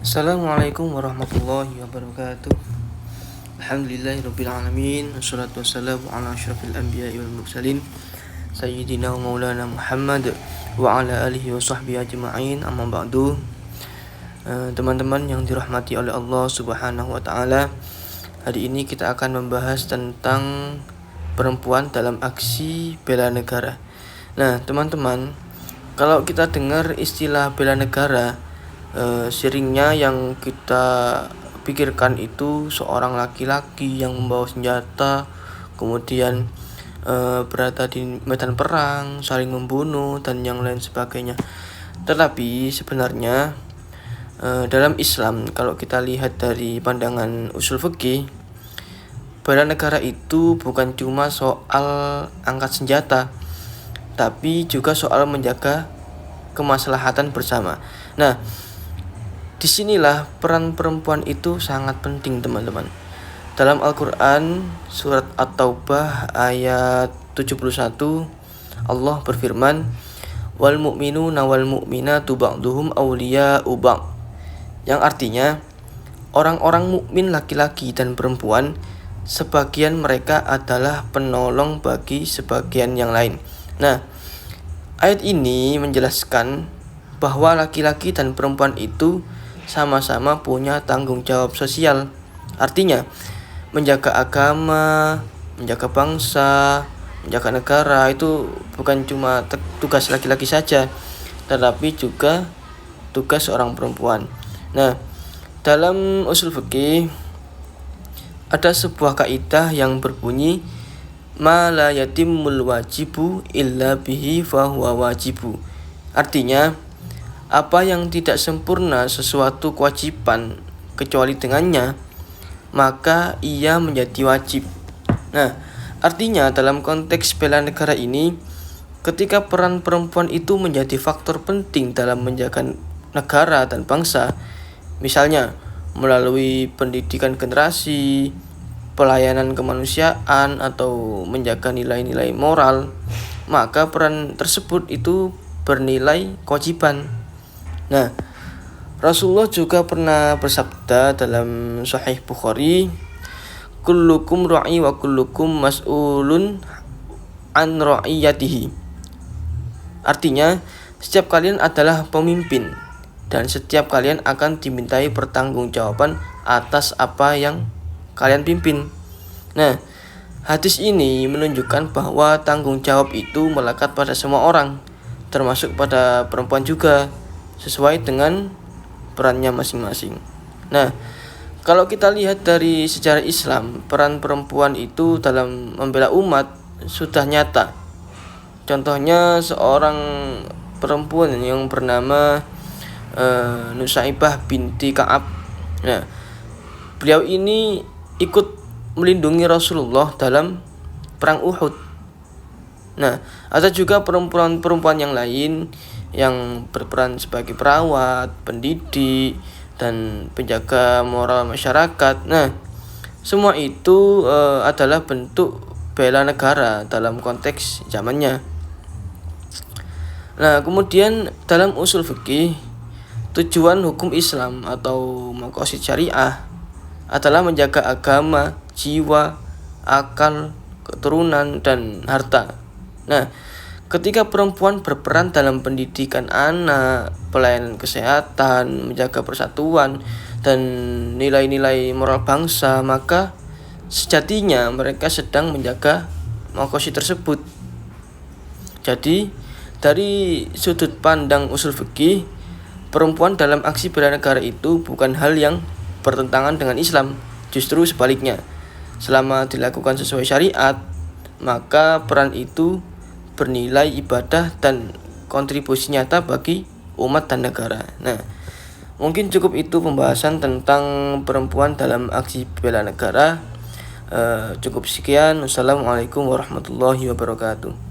Assalamualaikum warahmatullahi wabarakatuh. Alhamdulillahirabbil alamin. Wassalatu wassalamu ala asyrafil anbiya'i wal mursalin sayyidina wa maulana Muhammad wa ala alihi wa sahbihi ajma'in. Amma ba'du. Teman-teman yang dirahmati oleh Allah Subhanahu wa taala, hari ini kita akan membahas tentang perempuan dalam aksi bela negara. Nah, teman-teman, kalau kita dengar istilah bela negara, seringnya yang kita pikirkan itu seorang laki-laki yang membawa senjata, kemudian berada di medan perang, saling membunuh dan yang lain sebagainya. Tetapi sebenarnya dalam Islam, kalau kita lihat dari pandangan usul fikih, bela negara itu bukan cuma soal angkat senjata, tapi juga soal menjaga kemaslahatan bersama. Nah, disinilah peran perempuan itu sangat penting, teman-teman. Dalam Al-Quran surat At-Taubah ayat 71, Allah berfirman, wal mu'minuna wal mu'minatu ba'duhum awliya'u ba'd, yang artinya orang-orang mukmin laki-laki dan perempuan, sebagian mereka adalah penolong bagi sebagian yang lain. Nah, ayat ini menjelaskan bahwa laki-laki dan perempuan itu sama-sama punya tanggung jawab sosial. Artinya, menjaga agama, menjaga bangsa, menjaga negara itu bukan cuma tugas laki-laki saja, tetapi juga tugas seorang perempuan. Nah, dalam usul fikih ada sebuah kaidah yang berbunyi, ma la yatimul wajibu illa bihi fahuwa wajibu. Artinya, apa yang tidak sempurna sesuatu kewajiban kecuali dengannya, maka ia menjadi wajib. Nah, artinya dalam konteks bela negara ini, ketika peran perempuan itu menjadi faktor penting dalam menjaga negara dan bangsa, misalnya melalui pendidikan generasi, pelayanan kemanusiaan, atau menjaga nilai-nilai moral, maka peran tersebut itu bernilai kewajiban. Nah, Rasulullah juga pernah bersabda dalam Sahih Bukhari, kullukum ra'i wa kullukum mas'ulun an ra'iyatihi. Artinya, setiap kalian adalah pemimpin dan setiap kalian akan dimintai pertanggungjawaban atas apa yang kalian pimpin. Nah, hadis ini menunjukkan bahwa tanggung jawab itu melekat pada semua orang, termasuk pada perempuan juga, sesuai dengan perannya masing-masing. Nah, kalau kita lihat dari sejarah Islam, peran perempuan itu dalam membela umat sudah nyata. Contohnya seorang perempuan yang bernama Nusaibah binti Ka'ab. Nah, beliau ini ikut melindungi Rasulullah dalam perang Uhud. Nah, ada juga perempuan-perempuan yang lain yang berperan sebagai perawat, pendidik, dan penjaga moral masyarakat. Nah, semua itu adalah bentuk bela negara dalam konteks zamannya. Nah, kemudian dalam usul fikih, tujuan hukum Islam atau maqasid syariah adalah menjaga agama, jiwa, akal, keturunan, dan harta. Nah, ketika perempuan berperan dalam pendidikan anak, pelayanan kesehatan, menjaga persatuan, dan nilai-nilai moral bangsa, maka sejatinya mereka sedang menjaga maqasid tersebut. Jadi, dari sudut pandang usul fikih, perempuan dalam aksi bela negara itu bukan hal yang bertentangan dengan Islam. Justru sebaliknya, selama dilakukan sesuai syariat, maka peran itu bernilai ibadah dan kontribusi nyata bagi umat dan negara. Nah, mungkin cukup itu pembahasan tentang perempuan dalam aksi bela negara. Cukup sekian. Wassalamualaikum warahmatullahi wabarakatuh.